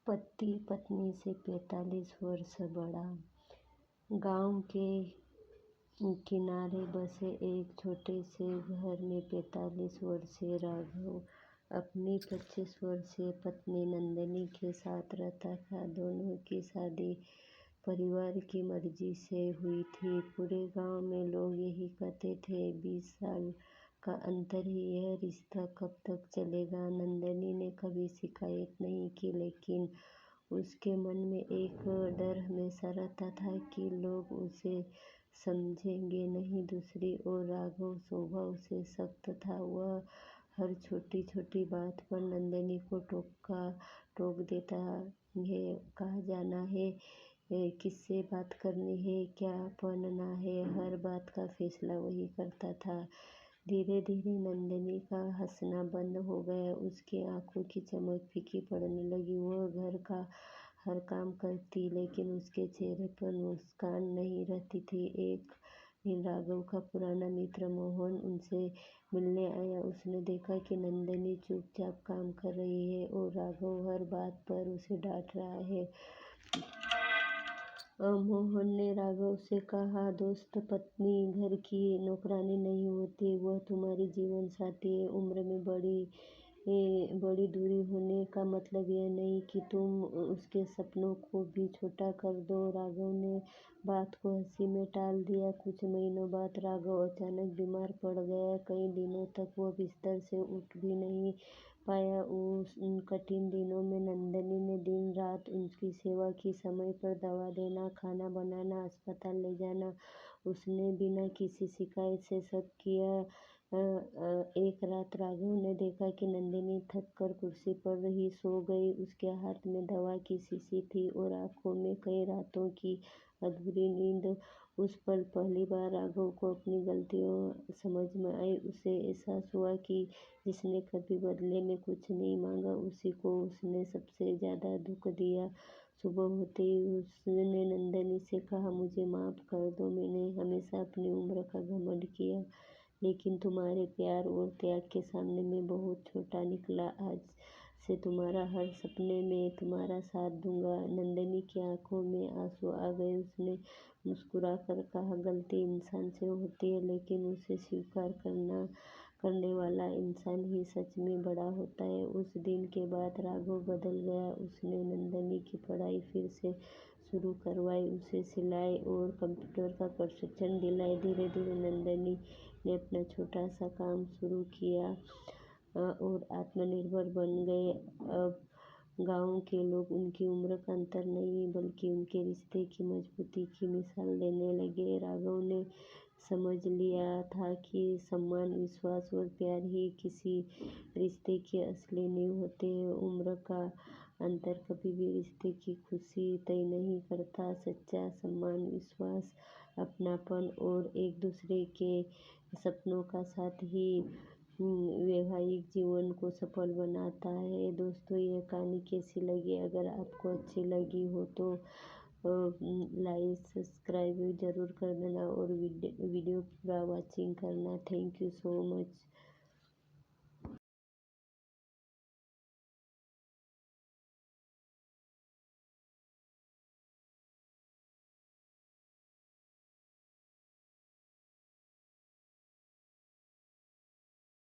पति पत्नी से 45 वर्ष बड़ा। गांव के किनारे बसे एक छोटे से घर में 45 वर्षीय राघव अपनी 25 वर्षीय पत्नी नंदिनी के साथ रहता था। दोनों की शादी परिवार की मर्जी से हुई थी। पूरे गांव में लोग यही कहते थे, 20 साल का अंतर ही यह रिश्ता कब तक चलेगा। नंदिनी ने कभी शिकायत नहीं की, लेकिन उसके मन में एक डर हमेशा रहता था कि लोग उसे समझेंगे नहीं। दूसरी ओर राघव स्वभाव से सख्त था। वह हर छोटी छोटी बात पर नंदिनी को टोक देता है। कहाँ जाना है, किससे बात करनी है, क्या पहनना है, हर बात का फैसला वही करता था। धीरे धीरे नंदिनी का हंसना बंद हो गया। उसकी आंखों की चमक फीकी पड़ने लगी। वह घर का हर काम करती, लेकिन उसके चेहरे पर मुस्कान नहीं रहती थी। एक दिन राघव का पुराना मित्र मोहन उनसे मिलने आया। उसने देखा कि नंदिनी चुपचाप काम कर रही है और राघव हर बात पर उसे डांट रहा है। मोहन ने राघव से कहा, दोस्त, पत्नी घर की नौकरानी नहीं होती, वह तुम्हारी जीवन साथी है। उम्र में बड़ी दूरी होने का मतलब यह नहीं कि तुम उसके सपनों को भी छोटा कर दो। राघव ने बात को हंसी में टाल दिया। कुछ महीनों बाद राघव अचानक बीमार पड़ गया। कई दिनों तक वह बिस्तर से उठ भी नहीं पाया। उन कठिन दिनों में नंदिनी ने दिन रात उसकी सेवा की, समय पर दवा देना, खाना बनाना, अस्पताल ले जाना। उसने बिना किसी शिकायत से सब किया। एक रात राघव ने देखा कि नंदिनी थक कर कुर्सी पर ही सो गई। उसके हाथ में दवा की शीशी थी और आंखों में कई रातों की अधूरी नींद। उस पल पहली बार राघव को अपनी गलतियों समझ में आई। उसे एहसास हुआ कि जिसने कभी बदले में कुछ नहीं मांगा, उसी को उसने सबसे ज्यादा दुख दिया। सुबह होते ही उसने नंदिनी से कहा, मुझे माफ कर दो, मैंने हमेशा अपनी उम्र का घमंड किया, लेकिन तुम्हारे प्यार और त्याग के सामने मैं बहुत छोटा निकला। आज से तुम्हारा हर सपने में तुम्हारा साथ दूंगा। नंदिनी की आंखों में आंसू आ गए। उसने मुस्कुराकर कहा, गलती इंसान से होती है, लेकिन उसे स्वीकार करने वाला इंसान ही सच में बड़ा होता है। उस दिन के बाद राघव बदल गया। उसने नंदिनी की पढ़ाई फिर से शुरू करवाई, उसे सिलाई और कंप्यूटर का प्रशिक्षण दिलाई। धीरे धीरे नंदिनी ने अपना छोटा सा काम शुरू किया और आत्मनिर्भर बन गए। अब गांव के लोग उनकी उम्र का अंतर नहीं, बल्कि उनके रिश्ते की मजबूती की मिसाल देने लगे। राघव ने समझ लिया था कि सम्मान, विश्वास और प्यार ही किसी रिश्ते की असली नींव होते हैं। उम्र का अंतर कभी भी रिश्ते की खुशी तय नहीं करता। सच्चा सम्मान, विश्वास, अपनापन और एक दूसरे के सपनों का साथ ही वैवाहिक जीवन को सफल बनाता है। दोस्तों, यह कहानी कैसी लगी? अगर आपको अच्छी लगी हो तो लाइक सब्सक्राइब जरूर कर देना और वीडियो पूरा वॉचिंग करना। Thank you so much.